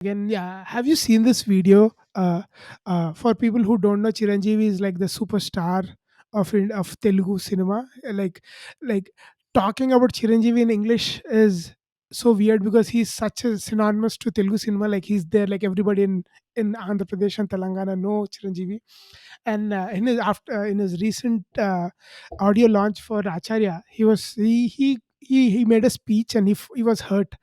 Again, yeah, have you seen this video? For people who don't know, Chiranjeevi is like the superstar of Telugu cinema. Like talking about Chiranjeevi in English is so weird because he's such a synonymous to Telugu cinema. Like he's there, like everybody in Andhra Pradesh and Telangana know Chiranjeevi. And in his recent audio launch for Acharya, he made a speech, and he was hurt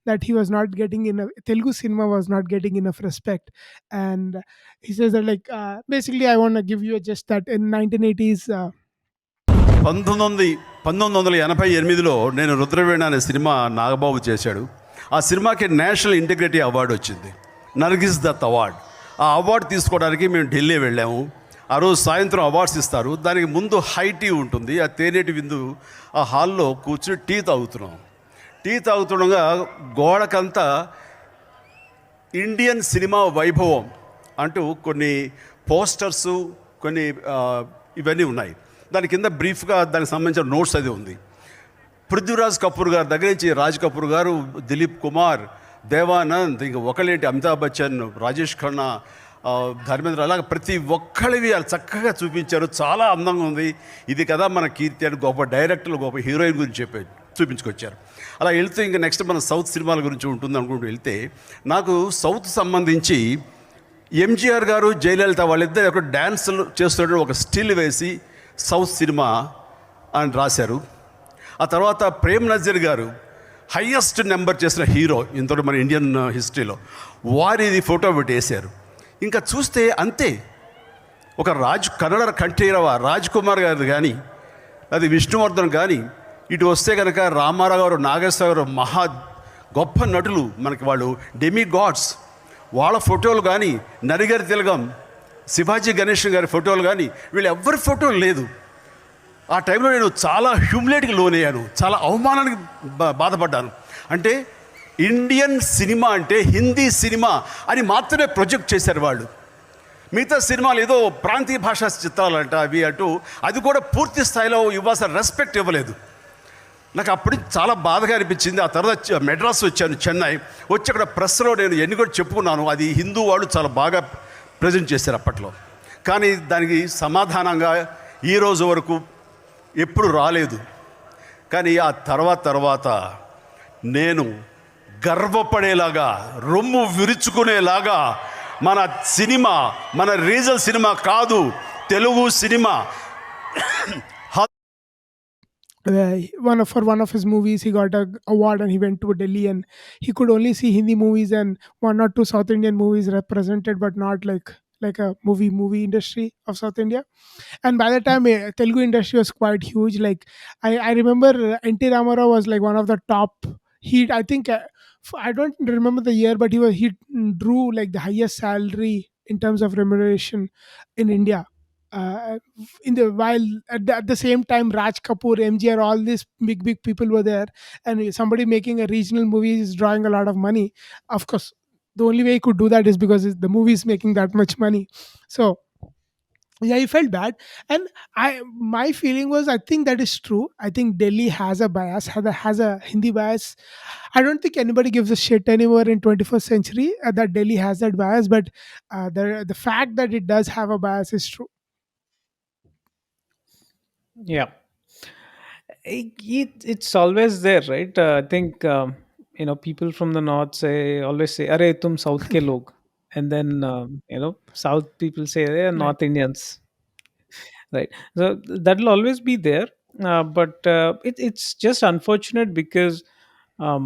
that he was not getting enough, Telugu cinema was not getting enough respect. And he says that, like, basically, I want to give you a just that in 1980s. 1988లో నేను రుద్రవీణ అనే cinema Nagababu చేశాడు. ఆ సినిమాకి national integrity award వచ్చింది, Nargis Dutt award. ఆ award తీసుకోవడానికి మేము ఢిల్లీ వెళ్ళాము. ఆ రోజు సాయంత్రం అవార్డ్స్ ఇస్తారు. దానికి ముందు హై టీ ఉంటుంది, ఆ తేనెటి విందు. ఆ హాల్లో కూర్చుని టీ తాగుతున్నాం. టీ తాగుతుండగా గోడకంతా ఇండియన్ సినిమా వైభవం అంటూ కొన్ని పోస్టర్సు, కొన్ని ఇవన్నీ ఉన్నాయి. దాని కింద బ్రీఫ్గా దానికి సంబంధించిన నోట్స్ అది ఉంది. పృథ్వీరాజ్ కపూర్ గారి దగ్గర నుంచి రాజ్ కపూర్ గారు, దిలీప్ కుమార్, దేవానంద్, ఇంకా ఒకళ్ళేంటి అమితాబ్ బచ్చన్, రాజేష్ ఖన్నా, ధర్మేంద్ర, అలాగే ప్రతి ఒక్కళ్ళవి వాళ్ళు చక్కగా చూపించారు. చాలా అందంగా ఉంది. ఇది కదా మన కీర్తి అని గొప్ప డైరెక్టర్లు, గొప్ప హీరోయిన్ గురించి చూపించుకొచ్చారు. అలా వెళ్తే ఇంకా నెక్స్ట్ మన సౌత్ సినిమాల గురించి ఉంటుంది అనుకుంటూ వెళ్తే, నాకు సౌత్ సంబంధించి ఎంజీఆర్ గారు, జయలలిత వాళ్ళిద్దరు ఒక డ్యాన్సులు చేస్తుంటే ఒక స్టిల్ వేసి సౌత్ సినిమా అని రాశారు. ఆ తర్వాత ప్రేమ్ నజీర్ గారు హయ్యెస్ట్ నెంబర్ చేసిన హీరో ఇంతటి మన ఇండియన్ హిస్టరీలో, వారిది ఫోటో పెట్టి వేశారు. ఇంకా చూస్తే అంతే. ఒక కన్నడ కంఠీరవ రాజ్ కుమార్ గారిది కానీ, అది విష్ణువర్ధన్ కానీ, ఇటు వస్తే కనుక రామారావు గారు, నాగేశ్వర గారు, మహా గొప్ప నటులు మనకి, వాళ్ళు డెమి గాడ్స్. వాళ్ళ ఫోటోలు కానీ, నరిగారి తిలగం, శివాజీ గణేషన్ గారి ఫోటోలు కానీ, వీళ్ళు ఎవరి ఫోటోలు లేదు. ఆ టైంలో నేను చాలా హ్యూమిలేట్కి లోనయ్యాను, చాలా అవమానానికి బాధపడ్డాను. అంటే ఇండియన్ సినిమా అంటే హిందీ సినిమా అని మాత్రమే ప్రొజెక్ట్ చేశారు వాళ్ళు. మిగతా సినిమాలు ఏదో ప్రాంతీయ భాషా చిత్రాలంట, అవి అటు, అది కూడా పూర్తి స్థాయిలో ఇవ్వాల్సిన రెస్పెక్ట్ ఇవ్వలేదు. నాకు అప్పుడు చాలా బాధగా అనిపించింది. ఆ తర్వాత మెడ్రాస్ వచ్చాను, చెన్నై వచ్చి అక్కడ ప్రెస్లో నేను ఎన్ని కూడా చెప్పుకున్నాను. అది హిందూ వాళ్ళు చాలా బాగా ప్రజెంట్ చేశారు అప్పట్లో. కానీ దానికి సమాధానంగా ఈరోజు వరకు ఎప్పుడు రాలేదు. కానీ ఆ తర్వాత నేను గర్వపడేలాగా, రొమ్ము విరుచుకునేలాగా మన సినిమా, మన రీజనల్ సినిమా కాదు, Telugu cinema. For one of his movies, he got a award, and he went to Delhi, and he could only see Hindi movies and one or two South Indian movies represented, but not like a movie industry of South India. And by the time, Telugu industry was quite huge. Like I remember, NT Ramarao was like one of the top. He I think I don't remember the year, but he drew like the highest salary in terms of remuneration in India. Uh, in the while at the same time, Raj Kapoor, MGR, all these big people were there, and somebody making a regional movie is drawing a lot of money. Of course, the only way he could do that is because the movie is making that much money. So yeah, he felt bad. And my feeling was, I think that is true. I think Delhi has a bias, has a Hindi bias. I don't think anybody gives a shit anymore in 21st century that Delhi has that bias, but the fact that it does have a bias is true. Yeah, it's always there, right? I think people from the north always say, "Arey tum South ke log," and then South people say, "Hey, Right. North Indians," right? So that'll always be there, but it's just unfortunate because um,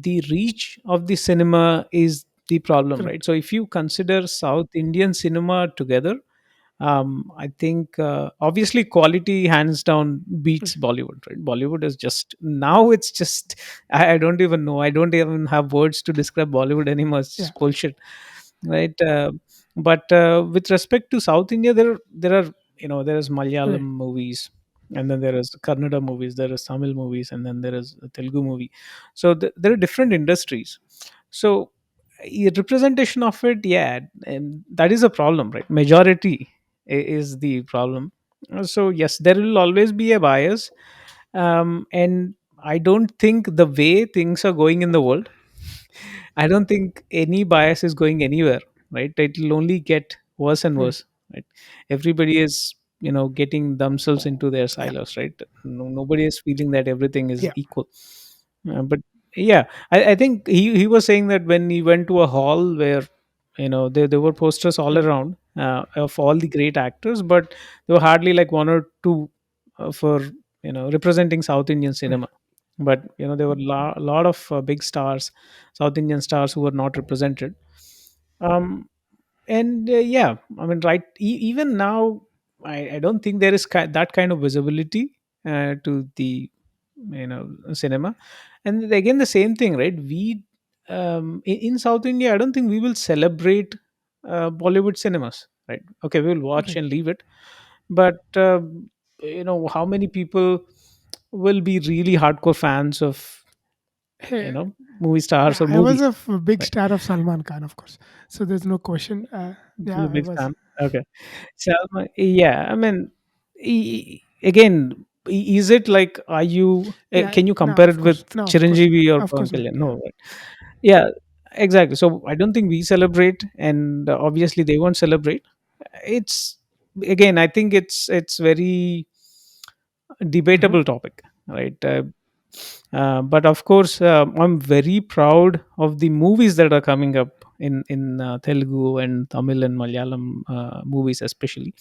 the reach of the cinema is the problem, right? Correct. So if you consider South Indian cinema together, I think obviously quality hands down beats Bollywood, right? Bollywood is just now, it's just I don't even know, I don't even have words to describe Bollywood anymore. It's Yeah. just bullshit, right? But with respect to South India, there are there is Malayalam Right. movies, and then there is Kannada movies, there is Tamil movies, and then there is a Telugu movie. So there are different industries. So representation of it, yeah, and that is a problem, right? Majority is the problem. So yes, there will always be a bias, and I don't think the way things are going in the world, I don't think any bias is going anywhere, right? It will only get worse and Right. worse, right? Everybody is, getting themselves into their Yeah. silos, right? No, nobody is feeling that everything is Yeah. equal. But yeah, I think he was saying that when he went to a hall where, there were posters all Right. around of all the great actors, but there were hardly like one or two for, representing South Indian Right. cinema. But there were a lot of big stars, South Indian stars, who were not represented. um and yeah, I mean, right, even now, I don't think there is that kind of visibility to the, cinema. And again, the same thing, right? We, in South India, I don't think we will celebrate Bollywood cinemas, right? Okay, we will watch Right. and leave it. But how many people will be really hardcore fans of, Hey, movie stars yeah, or I was movies, a big right? star of Salman Khan, of course. So there's no question. You're Yeah, a I big was. fan. Okay. Salma, yeah, I mean, again, is it like, are you, Yeah. can you No, compare of it with course. No, of course not. Chiranjeevi or Of Pawan course not. Kalyan? Yeah. No, right? Yeah, exactly. So I don't think we celebrate, and obviously they won't celebrate. It's, again, I think it's very Hmm. debatable topic, right? But of course, I'm very proud of the movies that are coming up in Telugu and Tamil and Malayalam movies, especially,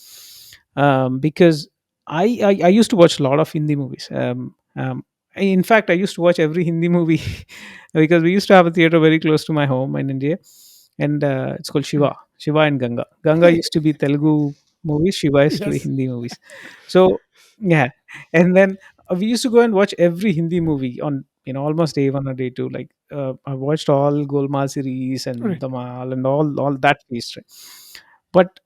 because I used to watch a lot of Hindi movies. In fact, I used to watch every Hindi movie because we used to have a theater very close to my home in India, and it's called Right. Shiva and Ganga. Ganga used to be Telugu movies, Shiva used to be Yes. Hindi movies. So yeah, and then we used to go and watch every Hindi movie on, almost day one or day two. Like I watched all Golmaal series and Right. Damal and all that piece. Right? But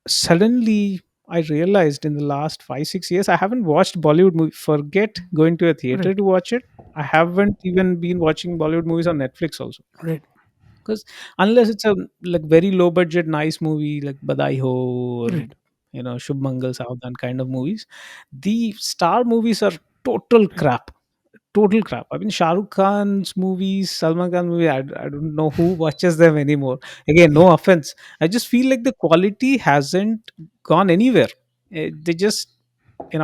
suddenly I realized in the last 5 6 years I haven't watched Bollywood movie. Forget going to a theater Right. to watch it. I haven't even been watching Bollywood movies on Netflix also, Right. because unless it's a like very low budget nice movie like Badai Ho or Right. Shubh Mangal Saavdhan kind of movies, the star movies are total Right. crap. Total crap. I mean, Shah Rukh Khan's movies, Salman Khan movie, I don't know who watches them anymore. Again, Yeah. no offense. I just feel like the quality hasn't gone anywhere. They just,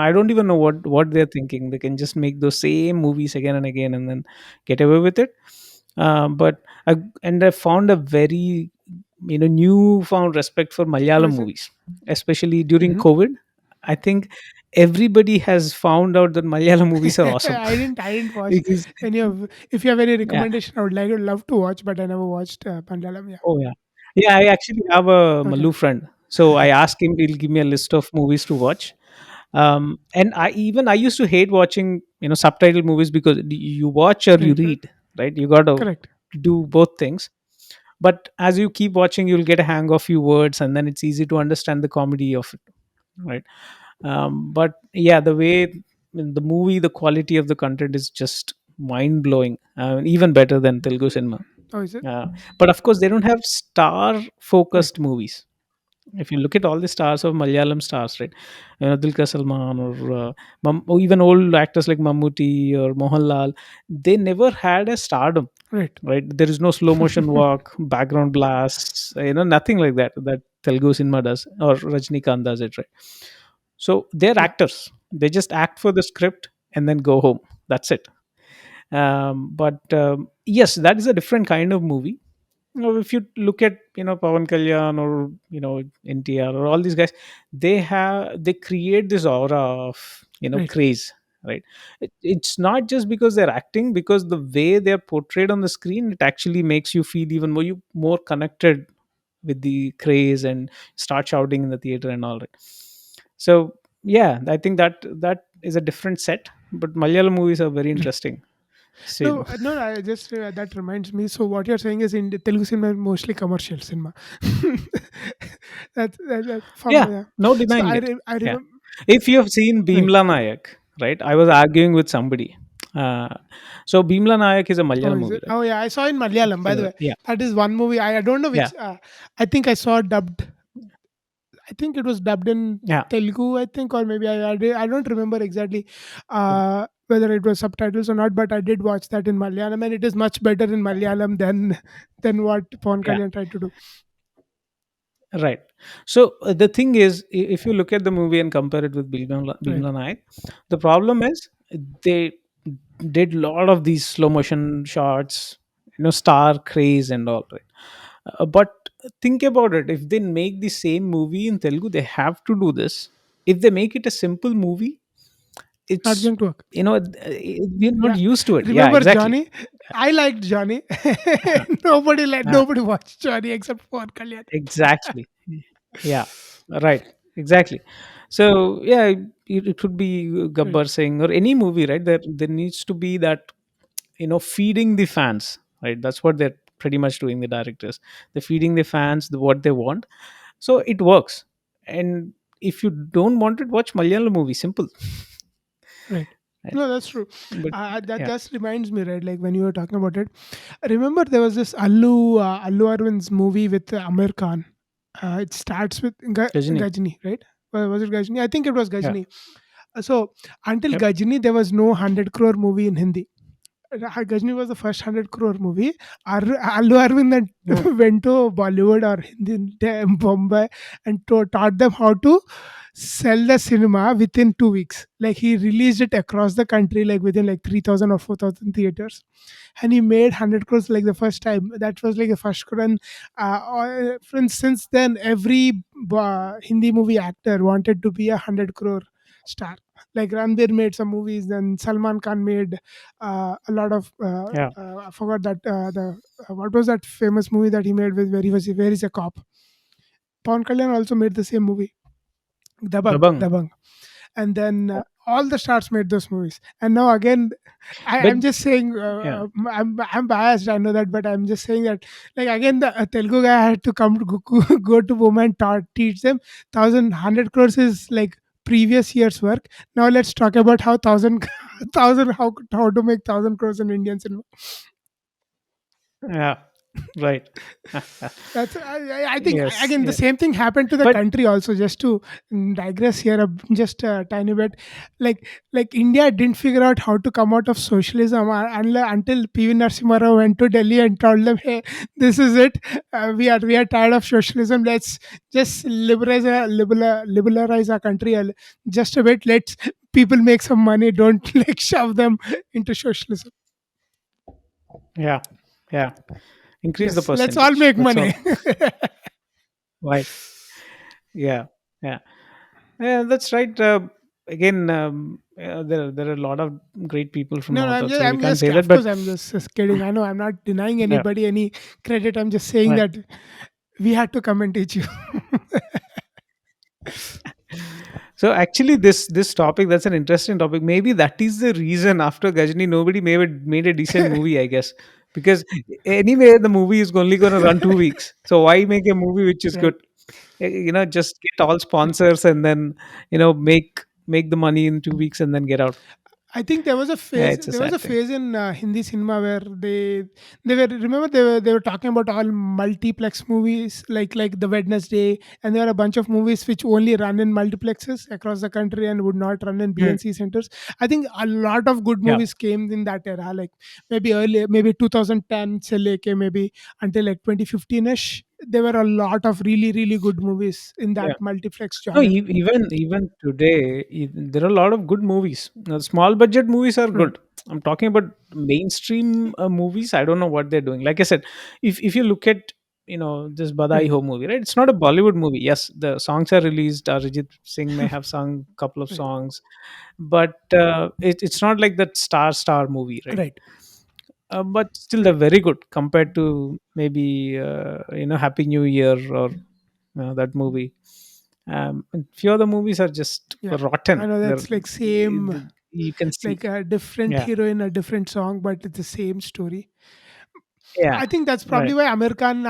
I don't even know what they're thinking. They can just make those same movies again and again and then get away with it. But I found a very, newfound respect for Oh, Malayalam is it? movies, especially during Hmm. COVID. I think everybody has found out that Malayalam movies are awesome. I didn't watch Because any of. If you have any yeah, recommendation, I would love to watch, but I never watched Pandalam. Yeah. oh yeah, yeah. I actually have a Okay. Malu friend, so I asked him. He'll give me a list of movies to watch. And I used to hate watching subtitle movies because you watch or you Right. Right. read, right? You got to Correct. do both things. But as you keep watching, you'll get a hang of few words, and then it's easy to understand the comedy of it, right? But yeah, the way in the movie, the quality of the content is just mind blowing, even better than Telugu cinema. Oh, is it? uh, but of course they don't have star Right. focused movies. If you look at all the stars of Malayalam stars, right? Dulquer Salman or even old actors like Mammootty or Mohanlal, they never had a stardom, Right. right? There is no slow motion walk, background blasts, nothing like that Telugu cinema does or Rajnikant does it, right? So they're Yeah. actors. They just act for the script and then go home. That's it. But yes, that is a different kind of movie. If you look at Pawan Kalyan or NTR or all these guys, they create this aura of Right. craze, right? It's not just because they're acting, because the way they're portrayed on the screen, it actually makes you feel even more connected with the craze and start shouting in the theater and all that. So yeah, I think that is a different set, but Malayalam movies are very Right. interesting. No, Same. no. I just that reminds me. So what you're saying is in the Telugu cinema mostly commercial cinema. That's from, Yeah, yeah. no So denying it. I Yeah. remember. If you have seen Right. Bhimla Nayak, right? I was arguing with somebody. Uh, so Bhimla Nayak is a Oh, Malayalam is movie, it? right? Oh, yeah. I saw in Malayalam. By the way, Yeah, that is one movie. I don't know yeah. which. I think I saw dubbed. I think it was dubbed in Yeah, Telugu, I think, or maybe I don't remember exactly whether it was subtitles or not, but I did watch that in Malayalam, and it is much better in Malayalam than what Pawan yeah. Kalyan tried to do. Right. So the thing is, if you look at the movie and compare it with Right. Bhimla Nayak, the problem is they did a lot of these slow motion shots, star craze and all, right? But think about it. If they make the same movie in Telugu, they have to do this. If they make it a simple movie, Not it's going to work. we're not Yeah. used to it. Yeah, Remember exactly. Johnny? I liked Johnny. Uh, uh, Nobody watched Johnny except Pawan Kalyan. exactly. Yeah, right. Exactly. So yeah, it could be Right. Gabbar Singh or any movie, right? There needs to be that, feeding the fans, right? That's what they're pretty much doing. The directors, they're feeding the fans what they want, so it works. And if you don't want it, watch Malayalam movie. Simple, Right. right? No, that's true. But That yeah, just reminds me, right? Like when you were talking about it, remember there was this Allu Arvind's movie with Amir Khan. It starts with Rajini. Gajni, right? Was it Gajni? I think it was Yeah, Gajni. So until yep. Gajni, there was no 100 crore movie in Hindi. Gajni was the first 100 crore movie. Allu Arvind then Mm, went to Bollywood or Hindi Bombay and taught them how to sell the cinema within 2 weeks. Like he released it across the country, like within like 3,000 or 4,000 theaters, and he made 100 crores like the first time. That was like the first crore. And since then, every Hindi movie actor wanted to be a 100 crore star. Like Ranbir made some movies, then Salman Khan made a lot of yeah. I forgot that the what was that famous movie that he made with where is a cop. Pawan Kalyan also made the same movie, Dabang. Dabang, and then all the stars made those movies. And now again, But I'm just saying yeah, I'm biased. I know that, but I'm just saying that like again the Telugu guy had to come to go to women teach them 1,100 crores is like previous year's work. Now let's talk about how thousand thousand how to make 1,000 crores in Indian cinema. yeah, right. That's I think Yes, again the yeah. same thing happened to the But country also. Just to digress here, just a tiny bit, like India didn't figure out how to come out of socialism until P.V. Narasimha Rao went to Delhi and told them, "Hey, this is it. We are tired of socialism. Let's just liberalize our country just a bit. Let's people make some money. Don't like shove them into socialism. yeah, yeah. Increase the Yes, let's all percentage. make That's money." all. Right. Yeah, yeah. Yeah, that's right. Again, there are a lot of great people from No, no, North, so we I'm can't just, say that. of But course, I'm just kidding. I know I'm not denying yeah, anybody any credit. I'm just saying right. that we had to come and teach you. So actually, this topic, that's an interesting topic. Maybe that is the reason after Gajni nobody made a decent movie. I guess because anyway the movie is only going to run 2 weeks. So why make a movie which is Right. good? Just get all sponsors and then make the money in 2 weeks and then get out. I think there was a Yeah, phase. it's a There was a sad thing. phase in Hindi cinema where they were remember they were talking about all multiplex movies like the Wednesday, and there are a bunch of movies which only run in multiplexes across the country and would not run in Mm, BNC centers. I think a lot of good yeah, movies came in that era, like maybe early, maybe 2010 se leke maybe until like 2015 ish. There were a lot of really good movies in that yeah. multiplex No, genre. even today, there are a lot of good movies. Small budget movies are Right. good. I'm talking about mainstream movies. I don't know what they're doing. Like I said, if you look at this Badai Right. Ho movie, right? It's not a Bollywood movie. Yes, the songs are released. Arjit Singh may have sung a couple of Right. songs, but it's not like that star movie, right? Right. But still, they're very good compared to maybe Happy New Year or that movie. And few other movies are just Yeah. I rotten. know They're that's like same, you can see. like a different Yeah, hero in a different song, but it's the same story. yeah, I think that's probably right. why Amir Khan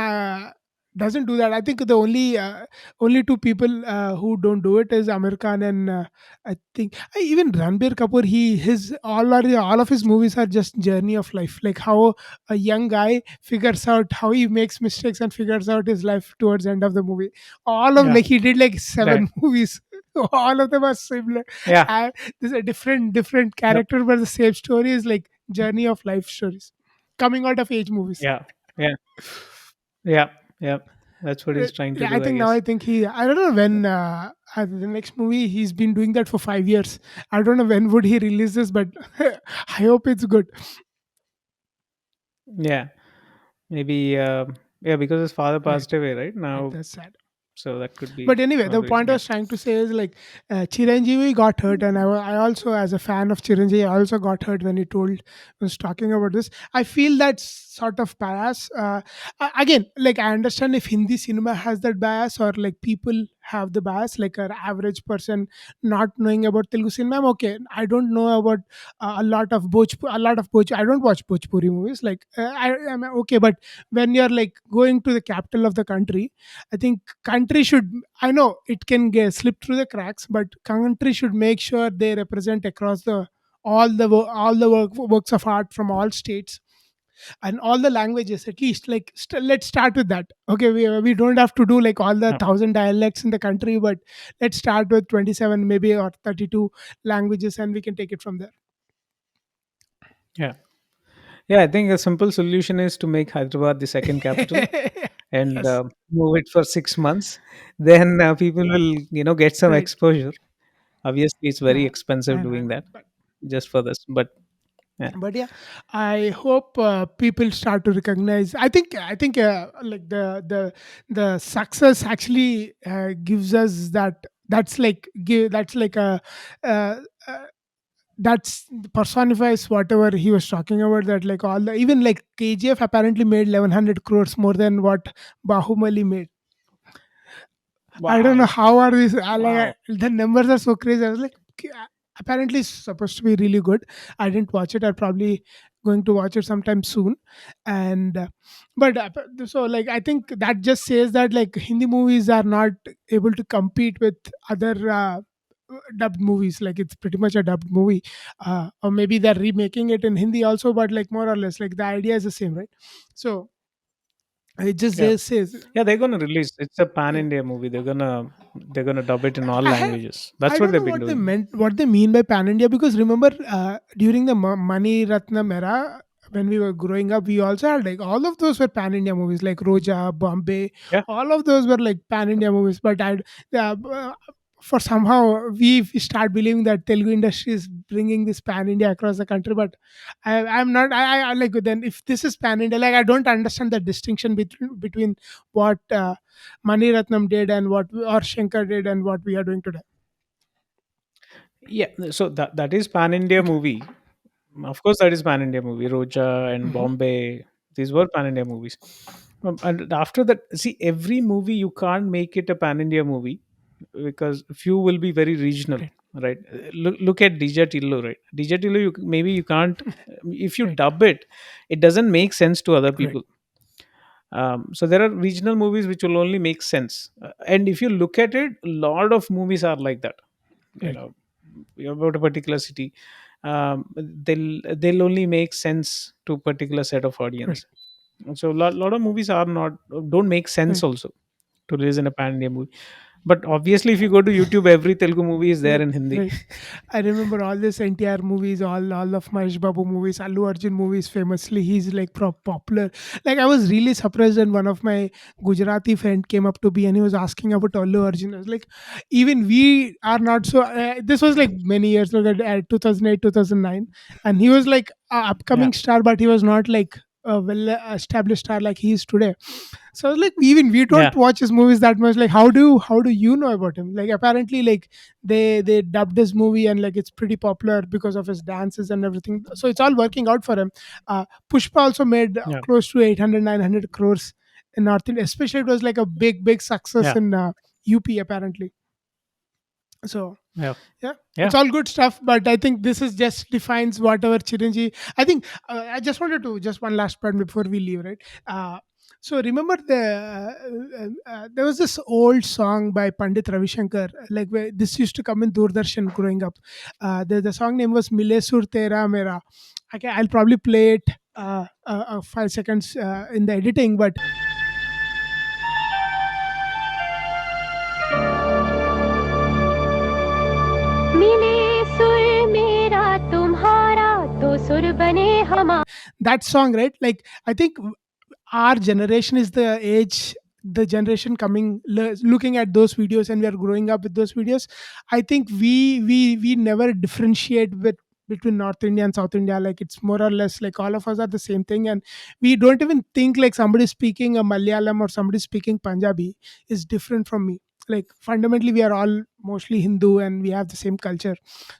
doesn't do that. I think the only two people who don't do it is Amir Khan and I think even Ranbir Kapoor. All of his movies are just journey of life, like how a young guy figures out how he makes mistakes and figures out his life towards the end of the movie. All of Yeah. like he did like Right. seven movies. All of them are similar. Yeah. And there's a different Yep. character, but the same story is like journey of life stories, coming out of age movies. Yeah. Yeah. Yeah. Yeah. That's what he's trying to Yeah, I do, I think now guess. I don't know when the next movie he's been doing that for 5 years. I don't know when would he release this, but I hope it's good. Yeah. Maybe. Yeah, because his father Right, passed away right right. now, That's sad. so that could be But anyway, one of the the reasons. point I Yeah. was trying to say is like Chiranjeevi got hurt, and I also, as a fan of Chiranjeevi, I also got hurt when he was talking about this. I feel that sort of bias. Again, like I understand if Hindi cinema has that bias, or like people have the bias, like an average person not knowing about Telugu cinema. I'm okay. I don't know about a lot of Bhoj. I don't watch Bhojpuri movies. Like I'm okay, but when you're like going to the capital of the country, I think country should. I know it can get slip through the cracks, but country should make sure they represent across the all the works of art from all states and all the languages. At least, like let's start with that. Okay, we don't have to do like all the Yeah. 1,000 dialects in the country, but let's start with 27 maybe or 32 languages, and we can take it from there. Yeah. Yeah. I think a simple solution is to make Hyderabad the second capital and Yes, move it for 6 months. Then people will, get some right. exposure. Obviously, it's very Yeah, expensive I know, I doing know. that just for this. But yeah. But yeah, I hope people start to recognize. I think like the success actually gives us that. That's like a uh, uh, that's personifies whatever he was talking about, that like all the, even like KGF apparently made 1100 crores more than what Bahumali made. I don't know Wow. how are these. Wow. The numbers are so crazy. I was like, apparently it's supposed to be really good. I didn't watch it. I'm probably going to watch it sometime soon. And but so like I think that just says that like Hindi movies are not able to compete with other dubbed movies. Like it's pretty much a dubbed movie, or maybe they're remaking it in Hindi also, but like more or less like the idea is the same, right? So it just Yeah. says Yeah, they're gonna release. It's a pan yeah. India movie. They're gonna dub it in all I have languages. That's I what don't they've know been what they doing. meant, what they mean by pan India, because remember during the Mani Ratnam era when we were growing up, we also had like all of those were pan India movies like Roja, Bombay, Yeah. all of those were like pan India movies. But for somehow we start believing that Telugu industry is bringing this pan India across the country. But I'm not. I like then if this is pan India, like I don't understand the distinction between what Mani Ratnam did and what or Shankar did and what we are doing today. Yeah. So that is pan India Okay. movie. Of course, that is pan India movie. Roja and Hmm. Bombay. These were pan India movies. And after that, see, every movie you can't make it a pan India movie because few will be very regional, Right. right? Look at DJ Tillu, right? DJ Tillu, maybe you can't. If you Right. dub it, it doesn't make sense to other Right. people. So there are regional movies which will only make sense. And if you look at it, a lot of movies are like that. You Right. know, about a particular city, they'll only make sense to a particular set of Right. audience. So lot of movies are not don't make sense Right. also to release in a pan India movie. But obviously, if you go to YouTube, every Telugu movie is there Right. in Hindi. Right. I remember all this NTR movies, all of Mahesh Babu movies, Allu Arjun movies. Famously, he's like popular. Like I was really surprised when one of my Gujarati friend came up to me and he was asking about Allu Arjun. I was like, even we are not so. This was like many years ago, 2008, 2009, and he was like a Yeah, upcoming star, but he was not like a well established star like he is today. So I was like, even we don't yeah, watch his movies that much. Like how do you know about him? Like apparently like they dubbed this movie and like it's pretty popular because of his dances and everything, so it's all working out for him. Pushpa also made yeah, close to 800 900 crores in North India, especially it was like a big success yeah, in UP apparently. So yeah, yeah, yeah, it's all good stuff, but I think this is just defines whatever Chiranjeevi. I think I just wanted to just one last point before we leave, right? So remember there was this old song by Pandit Ravi Shankar, like where this used to come in Doordarshan growing up. The song name was Mile Sur Tera Mera. Okay, I'll probably play it 5 seconds in the editing, but मिले सुर मेरा तुम्हारा तो सुर बने हमारा. that song, right? Like I think our generation is the age, the generation coming looking at those videos, and we are growing up with those videos. I think we never differentiate with between North India and South India. Like it's more or less like all of us are the same thing, and we don't even think like somebody speaking a Malayalam or somebody speaking Punjabi is different from me. Like fundamentally we are all mostly Hindu and we have the same culture.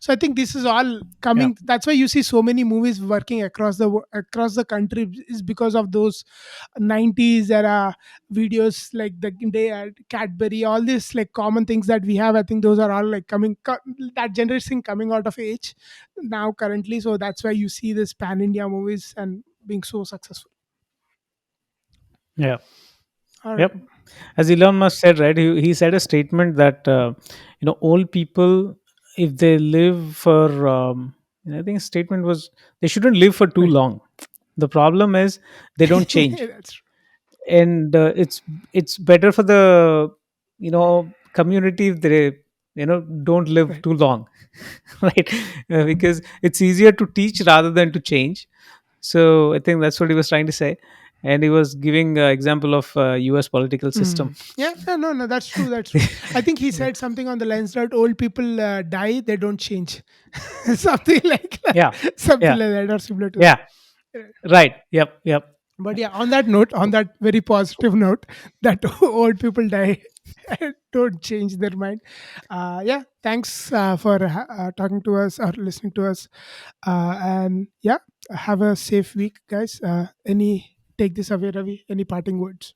So I think this is all Yeah. coming. That's why you see so many movies working across across the country, is because of those 90s era videos, like the day at Cadbury, all these like common things that we have. I think those are all like that generation coming out of age now currently. So that's why you see this pan India movies and being so successful. Yeah. All right. Yep. As Elon Musk said, right? He said a statement that old people, if they live for, I think his statement was they shouldn't live for too Right. long. The problem is they don't change, That's true. and it's better for the community if they don't live Right. too long, right? Because it's easier to teach rather than to change. So I think that's what he was trying to say, and he was giving example of U.S. political system. Mm. Yeah, yeah, no, no, that's true. That's true. I think he said something on the lines that old people die, they don't change, something like that, Yeah, something yeah, like that, or similar to that. yeah. Right. Yep. Yep. But yeah, on that note, on that very positive note, that old people die and don't change their mind. Yeah, thanks for talking to us or listening to us. And yeah, have a safe week, guys. Any take this away, Ravi? Any parting words?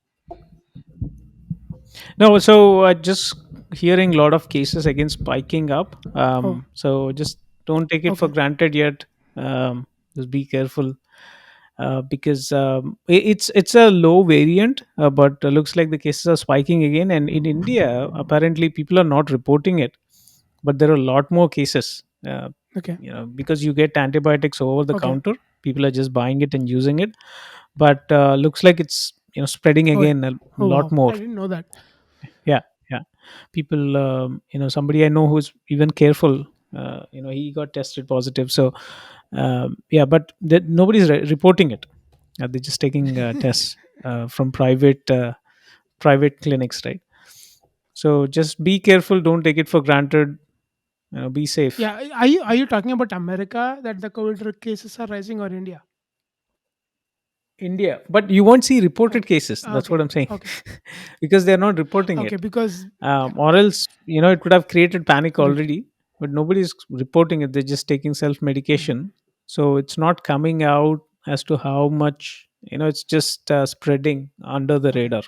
No, so just hearing a lot of cases again spiking up. Oh, So just don't take it for okay, granted yet. Just be careful because it's a low variant, but looks like the cases are spiking again. And in India, apparently people are not reporting it, but there are a lot more cases. okay, Because you get antibiotics over the okay. counter, people are just buying it and using it. But looks like it's spreading Oh, again a oh lot wow, more. I didn't know that. Yeah, yeah. People, somebody I know who's even careful. He got tested positive. So, yeah, but nobody's reporting it. They're just taking tests from private clinics, right? So just be careful. Don't take it for granted. Be safe. Yeah, are you talking about America that the COVID cases are rising, or India? India, but you won't see reported Okay, cases. That's what okay, I'm saying, okay, because they're not reporting okay. it. Because yeah, Or else, it could have created panic right. already, but nobody's reporting it. They're just taking self Mm. medication, so it's not coming out as to how much. It's just spreading under the Okay. radar.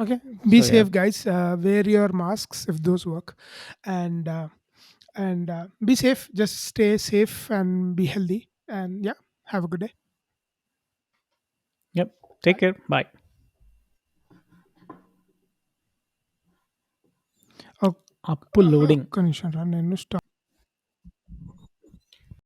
Okay, be So yeah, safe, guys. Wear your masks if those work, and be safe. Just stay safe and be healthy. And yeah, have a good day. yep. Take Bye. care. Bye. Oh, Uploading. connection run.